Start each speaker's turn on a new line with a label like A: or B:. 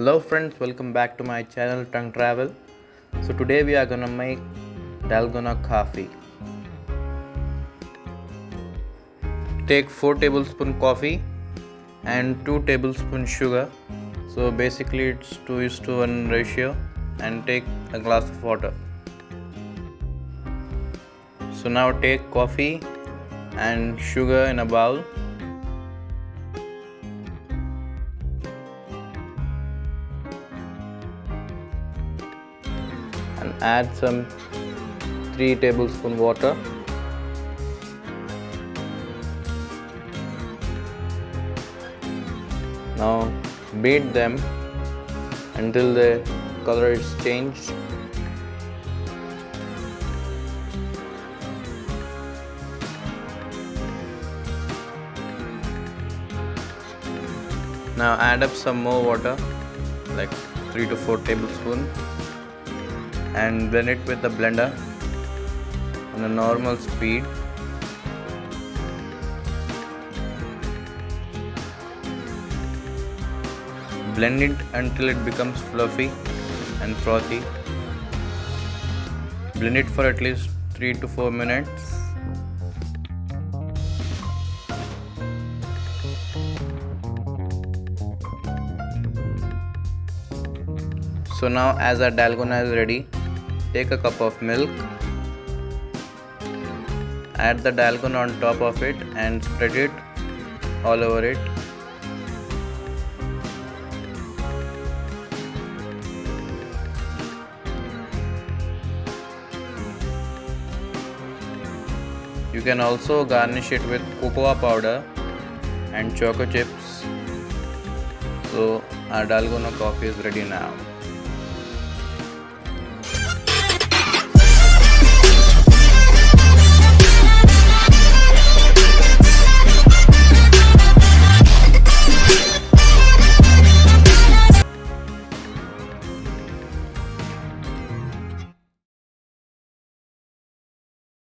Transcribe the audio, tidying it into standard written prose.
A: Hello friends, welcome back to my channel Tongue Travel. So today we are gonna make dalgona coffee. Take 4 tablespoon coffee and 2 tablespoon sugar. So basically it's 2:1 ratio, and take a glass of water. So now take coffee and sugar in a bowl. And add some 3 tablespoon water. Now beat them until the color is changed. Now add up some more water, like 3 to 4 tablespoons, and blend it with the blender on a normal speed. Blend it until it becomes fluffy and frothy. Blend it for at least 3 to 4 minutes. So now as our dalgona is ready, take a cup of milk, add the dalgona on top of it and spread it all over it. You can also garnish it with cocoa powder and choco chips. So our dalgona coffee is ready now.